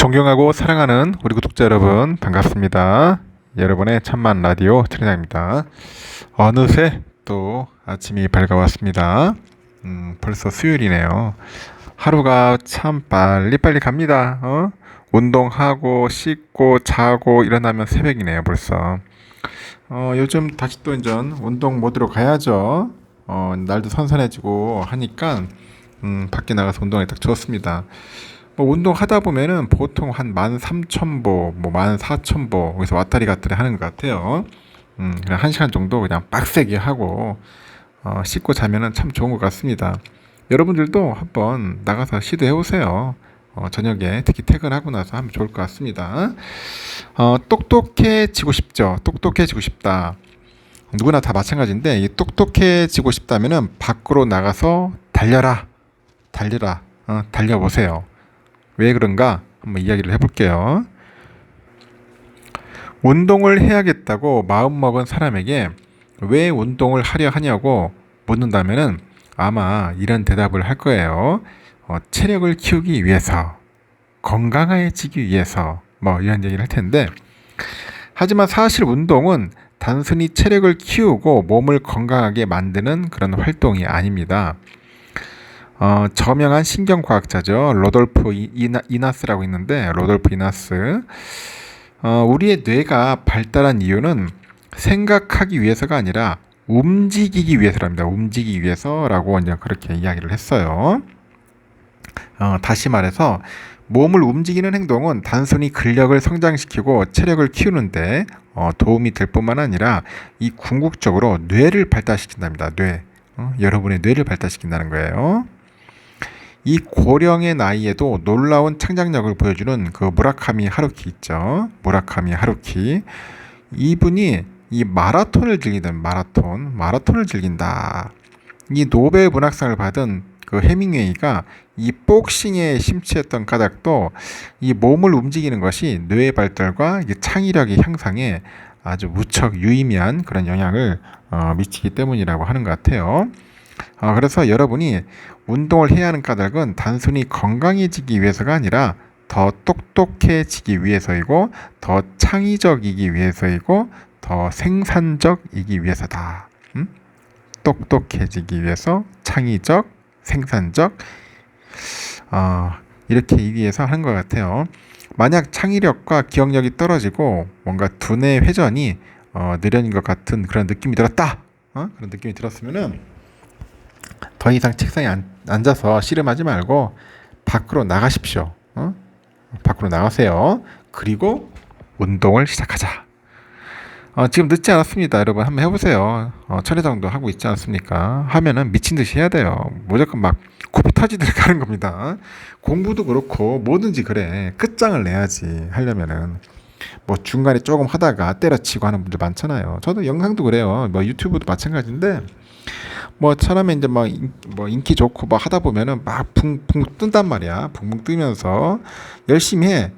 존경하고 사랑하는 우리 구독자 여러분 반갑습니다. 여러분의 천만 라디오 트레이너입니다. 어느새 또 아침이 밝아왔습니다. 벌써 수요일이네요. 하루가 참 빨리빨리 갑니다. 운동하고 씻고 자고 일어나면 새벽이네요 벌써. 요즘 다시 또 이제 운동 모드로 가야죠. 날도 선선해지고 하니까 밖에 나가서 운동하기 딱 좋습니다. 운동하다 보면은 보통 한 13,000보, 14,000보, 여기서 왔다리 갔다리 하는 것 같아요. 그냥 1시간 정도 그냥 빡세게 하고, 씻고 자면은 참 좋은 것 같습니다. 여러분들도 한번 나가서 시도해보세요. 저녁에, 특히 퇴근하고 나서 하면 좋을 것 같습니다. 똑똑해지고 싶죠? 똑똑해지고 싶다. 누구나 다 마찬가지인데, 이 똑똑해지고 싶다면은 밖으로 나가서 달려라. 달려보세요. 왜 그런가 한번 이야기를 해볼게요. 운동을 해야겠다고 마음먹은 사람에게 왜 운동을 하려 하냐고 묻는다면은 아마 이런 대답을 할 거예요. 체력을 키우기 위해서, 건강해지기 위해서, 이런 얘기를 할 텐데, 하지만 사실 운동은 단순히 체력을 키우고 몸을 건강하게 만드는 그런 활동이 아닙니다. 저명한 신경과학자죠. 로돌프 이나스라고 있는데, 로돌프 이나스. 우리의 뇌가 발달한 이유는 생각하기 위해서가 아니라 움직이기 위해서랍니다. 움직이기 위해서라고 이제 그렇게 이야기를 했어요. 다시 말해서 몸을 움직이는 행동은 단순히 근력을 성장시키고 체력을 키우는데 도움이 될 뿐만 아니라 이 궁극적으로 뇌를 발달시킨답니다. 여러분의 뇌를 발달시킨다는 거예요. 이 고령의 나이에도 놀라운 창작력을 보여주는 그 무라카미 하루키 있죠. 무라카미 하루키. 이분이 이 마라톤을 즐긴다. 이 노벨 문학상을 받은 그 해밍웨이가 이 복싱에 심취했던 까닭도 이 몸을 움직이는 것이 뇌의 발달과 창의력의 향상에 아주 무척 유의미한 그런 영향을 미치기 때문이라고 하는 것 같아요. 그래서 여러분이 운동을 해야 하는 까닭은 단순히 건강해지기 위해서가 아니라 더 똑똑해지기 위해서이고, 더 창의적이기 위해서이고, 더 생산적이기 위해서다. 똑똑해지기 위해서, 창의적, 생산적, 이렇게 이기 위해서 하는 것 같아요. 만약 창의력과 기억력이 떨어지고 뭔가 두뇌 회전이 느려진 것 같은 그런 느낌이 들었다. 그런 느낌이 들었으면은 더 이상 책상에 앉아서 씨름하지 말고 밖으로 나가십시오. 밖으로 나가세요. 그리고 운동을 시작하자. 지금 늦지 않았습니다. 여러분 한번 해보세요. 철회장도 하고 있지 않습니까? 하면은 미친 듯이 해야 돼요. 무조건 막 코피 터지듯이 가는 겁니다. 공부도 그렇고 뭐든지 그래. 끝장을 내야지 하려면은. 중간에 조금 하다가 때려치고 하는 분들 많잖아요. 저도 영상도 그래요. 유튜브도 마찬가지인데, 처음에 이제 인기 좋고 하다 보면은 붕붕 뜬단 말이야. 붕붕 뜨면서 열심히 해.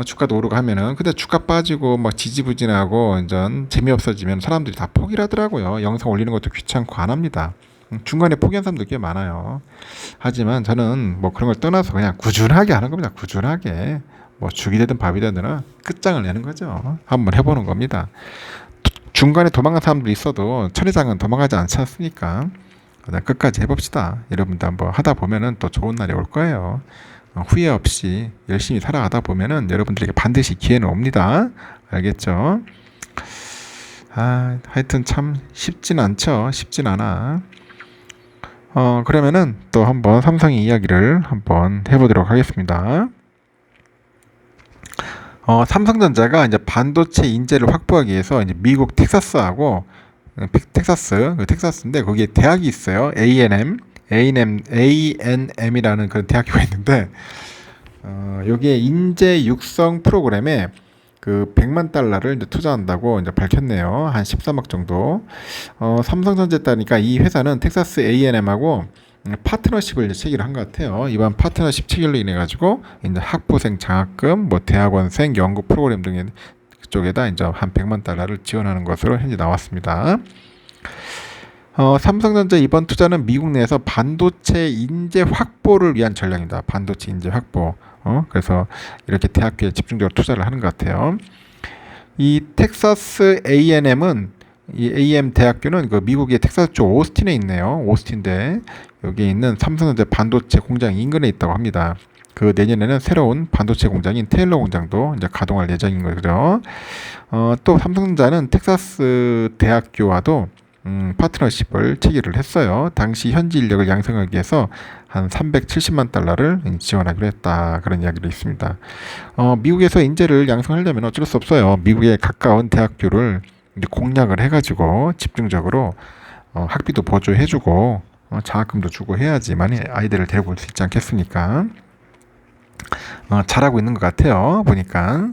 주가도 오르고 하면은. 근데 주가 빠지고 지지부진하고 이제 재미없어지면 사람들이 다 포기를 하더라고요. 영상 올리는 것도 귀찮고 안 합니다. 중간에 포기한 사람들 꽤 많아요. 하지만 저는 그런 걸 떠나서 그냥 꾸준하게 하는 겁니다. 꾸준하게. 죽이 되든 밥이 되든 끝장을 내는 거죠. 한번 해보는 겁니다. 중간에 도망간 사람들이 있어도 천리장은 도망가지 않지 않습니까? 그냥 끝까지 해봅시다. 여러분도 한번 하다 보면은 또 좋은 날이 올 거예요. 후회 없이 열심히 살아가다 보면은 여러분들에게 반드시 기회는 옵니다. 알겠죠? 하여튼 참 쉽진 않죠. 쉽진 않아. 그러면은 또 한번 삼성의 이야기를 한번 해보도록 하겠습니다. 삼성전자가 이제 반도체 인재를 확보하기 위해서 이제 미국 텍사스인데 거기에 대학이 있어요. A&M이라는 그런 대학교가 있는데, 여기에 인재 육성 프로그램에 그 $100만 이제 투자한다고 이제 밝혔네요. 한 13억 정도. 삼성전자에 따르니까 이 회사는 텍사스 A&M하고 파트너십을 이제 체결을 한 것 같아요. 이번 파트너십 체결로 인해 가지고 이제 학부생 장학금, 대학원생 연구 프로그램 등의 그쪽에다 이제 한 $100만 지원하는 것으로 현재 나왔습니다. 삼성전자 이번 투자는 미국 내에서 반도체 인재 확보를 위한 전략입니다. 반도체 인재 확보. 그래서 이렇게 대학교에 집중적으로 투자를 하는 것 같아요. 이 텍사스 A&M은 이 AM 대학교는 그 미국의 텍사스주 오스틴에 있네요. 오스틴대 여기에 있는 삼성전자 반도체 공장 인근에 있다고 합니다. 그 내년에는 새로운 반도체 공장인 테일러 공장도 이제 가동할 예정인 거죠. 또 삼성전자는 텍사스 대학교와도 파트너십을 체결을 했어요. 당시 현지 인력을 양성하기 위해서 한 370만 달러를 지원하기로 했다. 그런 이야기도 있습니다. 미국에서 인재를 양성하려면 어쩔 수 없어요. 미국에 가까운 대학교를 이제 공략을 해가지고 집중적으로 학비도 보조해주고 장학금도 주고 해야지만 아이들을 데리고 올 수 있지 않겠습니까? 잘하고 있는 것 같아요. 보니까.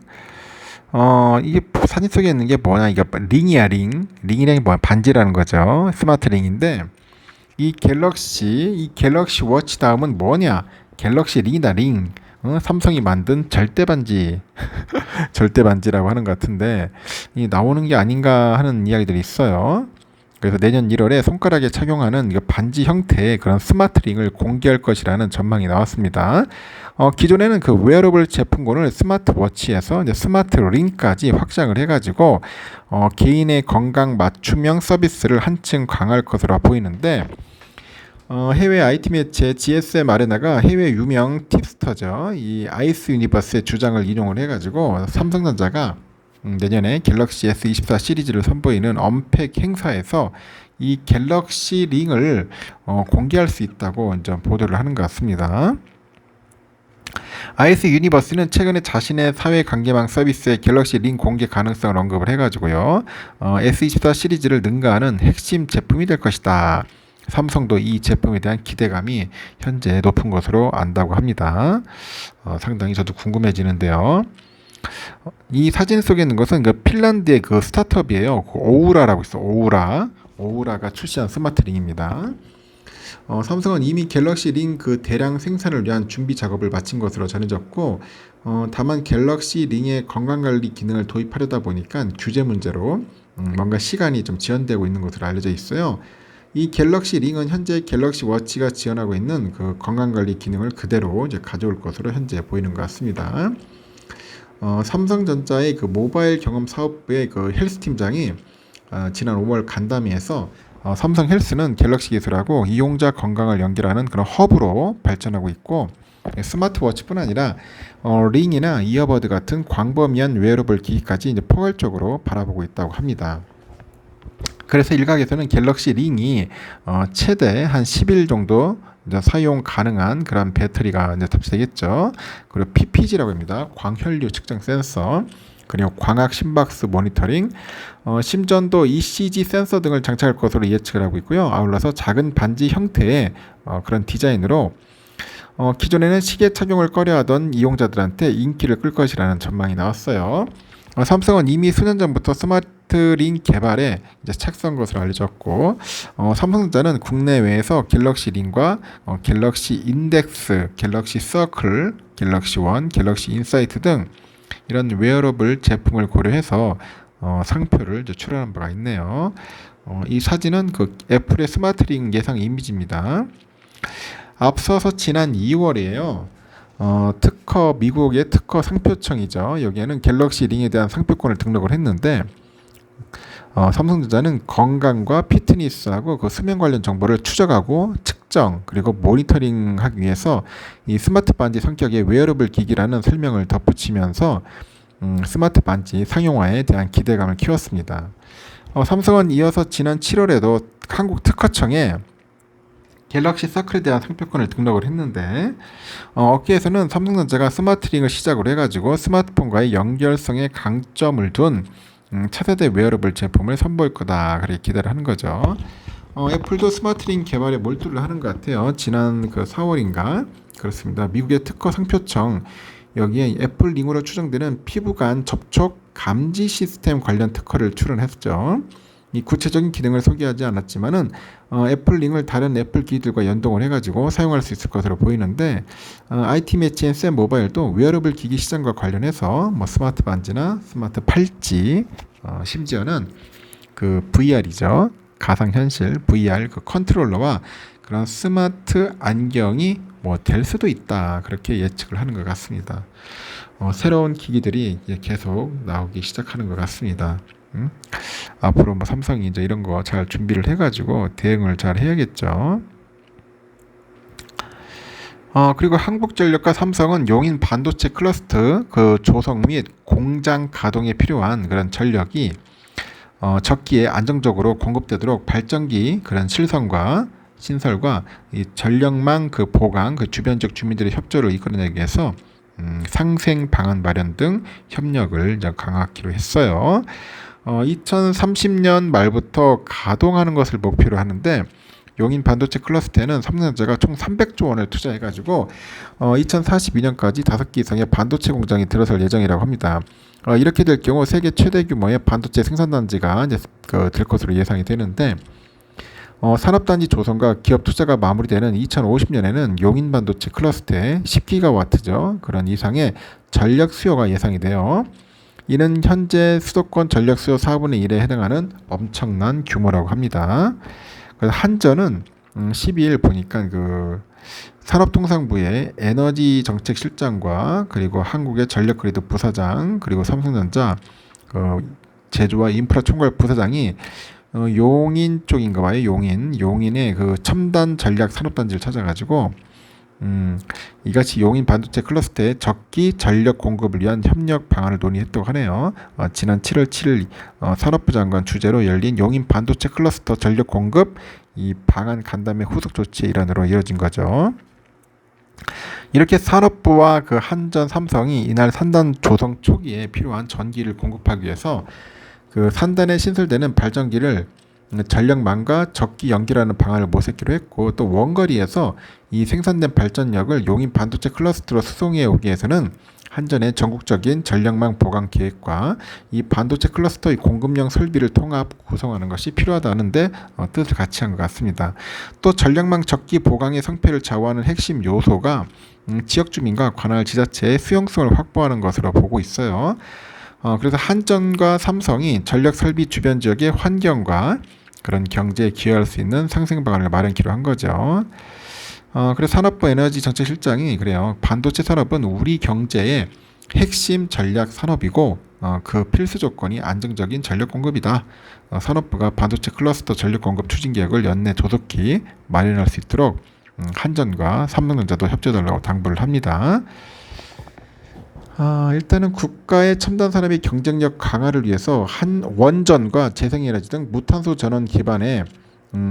이게 사진 속에 있는 게 뭐냐, 이게 링이야, 링. 링이란 게 뭐야? 반지라는 거죠. 스마트 링인데, 이 갤럭시 워치 다음은 뭐냐? 갤럭시 링이다, 링. 삼성이 만든 절대 반지. 절대 반지라고 하는 것 같은데, 이 나오는 게 아닌가 하는 이야기들이 있어요. 그래서 내년 1월에 손가락에 착용하는 반지 형태의 그런 스마트 링을 공개할 것이라는 전망이 나왔습니다. 기존에는 그 웨어러블 제품군을 스마트워치에서 이제 스마트 링까지 확장을 해가지고 개인의 건강 맞춤형 서비스를 한층 강화할 것으로 보이는데, 해외 IT 매체 GSM 아레나가 해외 유명 팁스터죠. 이 아이스 유니버스의 주장을 인용을 해가지고 삼성전자가 내년에 갤럭시 S24 시리즈를 선보이는 언팩 행사에서 이 갤럭시 링을 공개할 수 있다고 이제 보도를 하는 것 같습니다. 아이스 유니버스는 최근에 자신의 사회관계망 서비스에 갤럭시 링 공개 가능성을 언급을 해가지고요. S24 시리즈를 능가하는 핵심 제품이 될 것이다. 삼성도 이 제품에 대한 기대감이 현재 높은 것으로 안다고 합니다. 상당히 저도 궁금해지는데요. 이 사진 속에 있는 것은 그 핀란드의 그 스타트업이에요. 그 오우라라고 있어. 오우라가 출시한 스마트 링입니다. 삼성은 이미 갤럭시 링 그 대량 생산을 위한 준비 작업을 마친 것으로 전해졌고, 다만 갤럭시 링의 건강관리 기능을 도입하려다 보니까 규제 문제로 뭔가 시간이 좀 지연되고 있는 것으로 알려져 있어요. 이 갤럭시 링은 현재 갤럭시 워치가 지원하고 있는 그 건강관리 기능을 그대로 이제 가져올 것으로 현재 보이는 것 같습니다. 삼성전자의 그 모바일 경험 사업부의 그 헬스 팀장이 지난 5월 간담회에서 삼성 헬스는 갤럭시 기술하고 이용자 건강을 연결하는 그런 허브로 발전하고 있고, 스마트워치뿐 아니라 링이나 이어버드 같은 광범위한 웨어러블 기기까지 이제 포괄적으로 바라보고 있다고 합니다. 그래서 일각에서는 갤럭시 링이 최대 한 10일 정도 이제 사용 가능한 그런 배터리가 이제 탑재되겠죠. 그리고 PPG라고 합니다. 광혈류 측정 센서, 그리고 광학 심박수 모니터링, 심전도 ECG 센서 등을 장착할 것으로 예측을 하고 있고요. 아울러서 작은 반지 형태의 그런 디자인으로 기존에는 시계 착용을 꺼려하던 이용자들한테 인기를 끌 것이라는 전망이 나왔어요. 삼성은 이미 수년 전부터 스마트 링 개발에 이제 착수한 것으로 알려졌고, 삼성전자는 국내외에서 갤럭시 링과 갤럭시 인덱스, 갤럭시 서클, 갤럭시 원, 갤럭시 인사이트 등 이런 웨어러블 제품을 고려해서 상표를 이제 출원한 바가 있네요. 이 사진은 그 애플의 스마트 링 예상 이미지입니다. 앞서서 지난 2월이에요. 미국의 특허 상표청이죠. 여기에는 갤럭시 링에 대한 상표권을 등록을 했는데, 삼성전자는 건강과 피트니스하고 그 수면 관련 정보를 추적하고 측정 그리고 모니터링하기 위해서 이 스마트 반지 성격의 웨어러블 기기라는 설명을 덧붙이면서 스마트 반지 상용화에 대한 기대감을 키웠습니다. 삼성은 이어서 지난 7월에도 한국 특허청에 갤럭시 서클에 대한 상표권을 등록을 했는데, 업계에서는 삼성전자가 스마트링을 시작으로 해가지고 스마트폰과의 연결성에 강점을 둔 차세대 웨어러블 제품을 선보일 거다, 그렇게 기대를 하는 거죠. 애플도 스마트링 개발에 몰두를 하는 것 같아요. 지난 그 4월인가 그렇습니다. 미국의 특허 상표청, 여기에 애플 링으로 추정되는 피부간 접촉 감지 시스템 관련 특허를 출원했죠. 이 구체적인 기능을 소개하지 않았지만은 애플 링을 다른 애플 기기들과 연동을 해가지고 사용할 수 있을 것으로 보이는데, IT 매체인 샘 모바일도 웨어러블 기기 시장과 관련해서 뭐 스마트 반지나 스마트 팔찌, 심지어는 그 VR이죠. 가상현실 VR 그 컨트롤러와 그런 스마트 안경이 뭐 될 수도 있다 그렇게 예측을 하는 것 같습니다. 새로운 기기들이 이제 계속 나오기 시작하는 것 같습니다. 앞으로 뭐 삼성이 이제 이런 거 잘 준비를 해가지고 대응을 잘 해야겠죠. 그리고 한국전력과 삼성은 용인 반도체 클러스터 그 조성 및 공장 가동에 필요한 그런 전력이 적기에 안정적으로 공급되도록 발전기 그런 신설과 이 전력망 그 보강 그 주변 지역 주민들의 협조를 이끌어내기 위해서 상생 방안 마련 등 협력을 이제 강화하기로 했어요. 2030년 말부터 가동하는 것을 목표로 하는데 용인 반도체 클러스터에는 삼성전자가 총 300조 원을 투자해가지고 2042년까지 5개 이상의 반도체 공장이 들어설 예정이라고 합니다. 이렇게 될 경우 세계 최대 규모의 반도체 생산단지가 이제 될 것으로 예상이 되는데 산업단지 조성과 기업 투자가 마무리되는 2050년에는 용인 반도체 클러스터에 10기가와트죠. 그런 이상의 전력 수요가 예상이 돼요. 이는 현재 수도권 전력 수요 4분의 1에 해당하는 엄청난 규모라고 합니다. 그래서 한전은 12일 보니까 그 산업통상부의 에너지정책실장과 그리고 한국의 전력그리드 부사장 그리고 삼성전자 제조와 인프라 총괄 부사장이 용인 쪽인가 봐요. 용인의 그 첨단 전략 산업단지를 찾아가지고 이같이 용인 반도체 클러스터의 적기 전력 공급을 위한 협력 방안을 논의했다고 하네요. 지난 7월 7일 산업부 장관 주재로 열린 용인 반도체 클러스터 전력 공급 이 방안 간담회 후속 조치의 일환으로 이뤄진 거죠. 이렇게 산업부와 그 한전, 삼성이 이날 산단 조성 초기에 필요한 전기를 공급하기 위해서 그 산단에 신설되는 발전기를 전력망과 적기 연결하는 방안을 모색기로 했고 또 원거리에서 이 생산된 발전력을 용인 반도체 클러스터로 수송해 오기 위해서는 한전의 전국적인 전력망 보강 계획과 이 반도체 클러스터의 공급용 설비를 통합 구성하는 것이 필요하다는데 뜻을 같이 한 것 같습니다. 또 전력망 적기 보강의 성패를 좌우하는 핵심 요소가 지역 주민과 관할 지자체의 수용성을 확보하는 것으로 보고 있어요. 그래서 한전과 삼성이 전력 설비 주변 지역의 환경과 그런 경제에 기여할 수 있는 상생 방안을 마련키로 한 거죠. 그래서 산업부 에너지정책실장이 그래요. 반도체 산업은 우리 경제의 핵심 전략 산업이고 그 필수 조건이 안정적인 전력 공급이다. 산업부가 반도체 클러스터 전력 공급 추진 계획을 연내 조속히 마련할 수 있도록 한전과 삼성전자도 협조해달라고 당부를 합니다. 일단은 국가의 첨단 산업의 경쟁력 강화를 위해서 한 원전과 재생에너지 등 무탄소 전원 기반의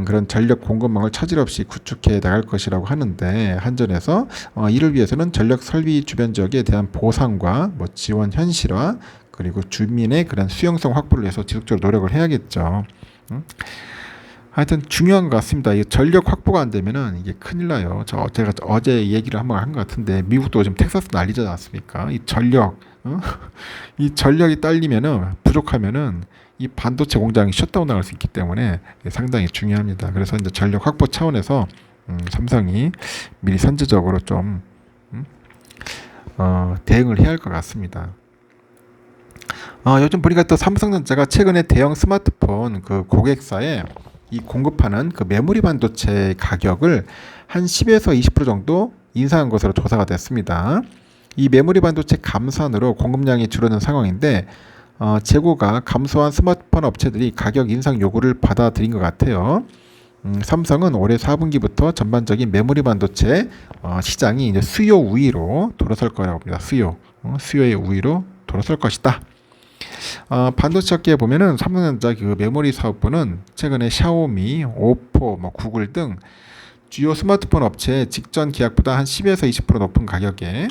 그런 전력 공급망을 차질 없이 구축해 나갈 것이라고 하는데 한전에서 이를 위해서는 전력 설비 주변 지역에 대한 보상과 뭐 지원 현실화 그리고 주민의 그런 수용성 확보를 위해서 지속적으로 노력을 해야겠죠. 하여튼 중요한 것 같습니다. 이 전력 확보가 안 되면은 이게 큰일 나요. 제가 어제 얘기를 한번 한 것 같은데 미국도 지금 텍사스 난리지 않습니까? 이 전력, 이 전력이 딸리면은 부족하면은 이 반도체 공장이 셧다운 나갈 수 있기 때문에 상당히 중요합니다. 그래서 이제 전력 확보 차원에서 삼성이 미리 선제적으로 좀 대응을 해야 할 것 같습니다. 요즘 보니까 또 삼성전자가 최근에 대형 스마트폰 그 고객사에 이 공급하는 그 메모리 반도체 가격을 한 10에서 20% 정도 인상한 것으로 조사가 됐습니다. 이 메모리 반도체 감산으로 공급량이 줄어든 상황인데 재고가 감소한 스마트폰 업체들이 가격 인상 요구를 받아들인 것 같아요. 삼성은 올해 4분기부터 전반적인 메모리 반도체 시장이 이제 수요 우위로 돌아설 거라고 봅니다. 수요의 우위로 돌아설 것이다. 반도체 업계에 보면은 삼성전자 그 메모리 사업부는 최근에 샤오미, 오포, 구글 등 주요 스마트폰 업체의 직전 계약보다 한 10에서 20% 높은 가격에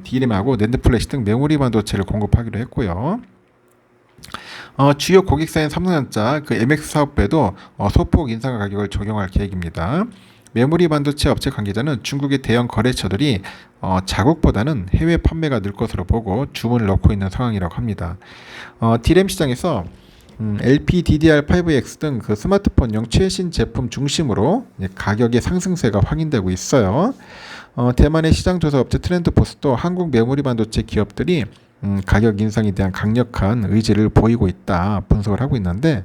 D램하고 낸드 플래시 등 메모리 반도체를 공급하기로 했고요. 주요 고객사인 삼성전자 그 MX 사업부에도 소폭 인상 가격을 적용할 계획입니다. 메모리 반도체 업체 관계자는 중국의 대형 거래처들이 자국보다는 해외 판매가 늘 것으로 보고 주문을 넣고 있는 상황이라고 합니다. D램 시장에서 LPDDR5X 등 그 스마트폰용 최신 제품 중심으로 가격의 상승세가 확인되고 있어요. 대만의 시장 조사 업체 트렌드포스도 한국 메모리 반도체 기업들이 가격 인상에 대한 강력한 의지를 보이고 있다 분석을 하고 있는데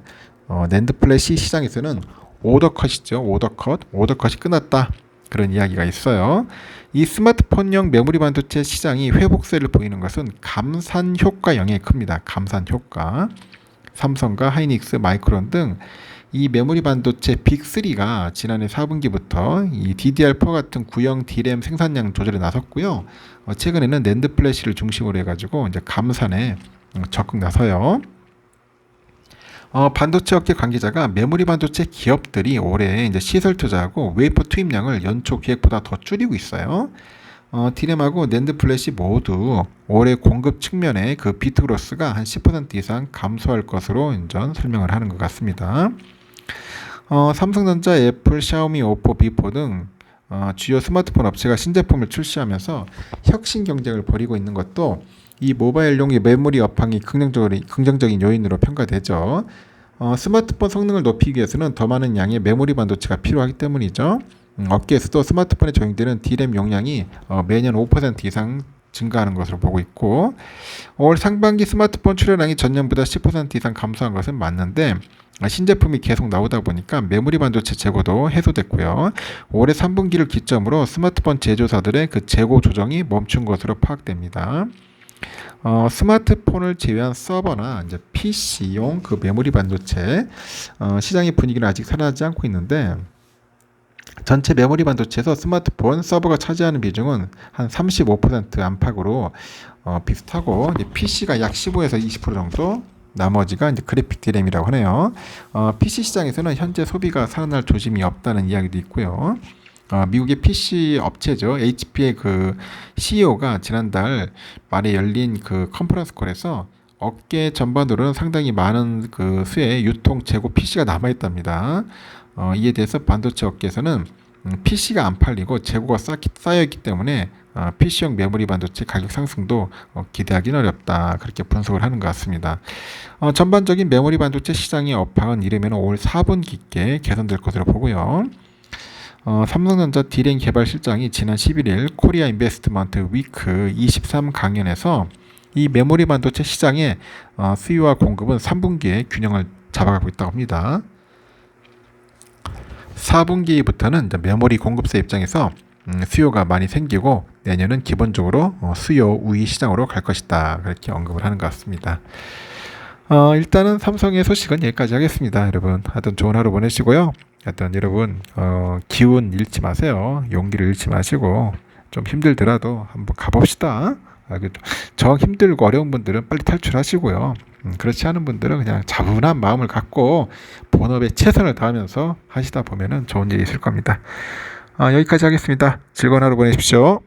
낸드 플래시 시장에서는 오더컷이 끝났다. 그런 이야기가 있어요. 이 스마트폰용 메모리 반도체 시장이 회복세를 보이는 것은 감산 효과 영향이 큽니다. 감산 효과. 삼성과 하이닉스, 마이크론 등 이 메모리 반도체 빅3가 지난해 4분기부터 이 DDR4 같은 구형 D램 생산량 조절에 나섰고요. 최근에는 낸드 플래시를 중심으로 해가지고 이제 감산에 적극 나서요. 반도체 업계 관계자가 메모리 반도체 기업들이 올해 이제 시설 투자하고 웨이퍼 투입량을 연초 계획보다 더 줄이고 있어요. 디램하고 낸드 플래시 모두 올해 공급 측면에 그 비트 그로스가 한 10% 이상 감소할 것으로 설명을 하는 것 같습니다. 삼성전자, 애플, 샤오미, 오포, 비포 등 주요 스마트폰 업체가 신제품을 출시하면서 혁신 경쟁을 벌이고 있는 것도 이 모바일용 메모리 업황이 긍정적인 요인으로 평가되죠. 스마트폰 성능을 높이기 위해서는 더 많은 양의 메모리 반도체가 필요하기 때문이죠. 업계에서도 스마트폰에 적용되는 D램 용량이 매년 5% 이상 증가하는 것으로 보고 있고, 올 상반기 스마트폰 출하량이 전년보다 10% 이상 감소한 것은 맞는데 신제품이 계속 나오다 보니까 메모리 반도체 재고도 해소됐고요. 올해 3분기를 기점으로 스마트폰 제조사들의 그 재고 조정이 멈춘 것으로 파악됩니다. 스마트폰을 제외한 서버나 이제 PC용 그 메모리 반도체 시장의 분위기는 아직 살아나지 않고 있는데, 전체 메모리 반도체에서 스마트폰 서버가 차지하는 비중은 한 35% 안팎으로 비슷하고, 이제 PC가 약 15에서 20% 정도, 나머지가 이제 그래픽 D램이라고 하네요. PC 시장에서는 현재 소비가 살아날 조짐이 없다는 이야기도 있고요. 미국의 PC 업체죠. HP의 그 CEO가 지난달 말에 열린 그 컨퍼런스 콜에서 업계 전반으로는 상당히 많은 그 수의 유통 재고 PC가 남아있답니다. 이에 대해서 반도체 업계에서는 PC가 안 팔리고 재고가 쌓여있기 때문에 PC용 메모리 반도체 가격 상승도 기대하기는 어렵다, 그렇게 분석을 하는 것 같습니다. 전반적인 메모리 반도체 시장의 업황은 이르면 올 4분기께 개선될 것으로 보고요. 삼성전자 D램 개발 실장이 지난 11일 코리아 인베스트먼트 위크 23 강연에서 이 메모리 반도체 시장의 수요와 공급은 3분기에 균형을 잡아가고 있다고 합니다. 4분기부터는 메모리 공급사 입장에서 수요가 많이 생기고 내년은 기본적으로 수요 우위 시장으로 갈 것이다, 그렇게 언급을 하는 것 같습니다. 일단은 삼성의 소식은 여기까지 하겠습니다. 여러분, 하여튼 좋은 하루 보내시고요. 하여튼 여러분 기운 잃지 마세요. 용기를 잃지 마시고 좀 힘들더라도 한번 가봅시다. 정 힘들고 어려운 분들은 빨리 탈출하시고요. 그렇지 않은 분들은 그냥 차분한 마음을 갖고 본업에 최선을 다하면서 하시다 보면은 좋은 일이 있을 겁니다. 여기까지 하겠습니다. 즐거운 하루 보내십시오.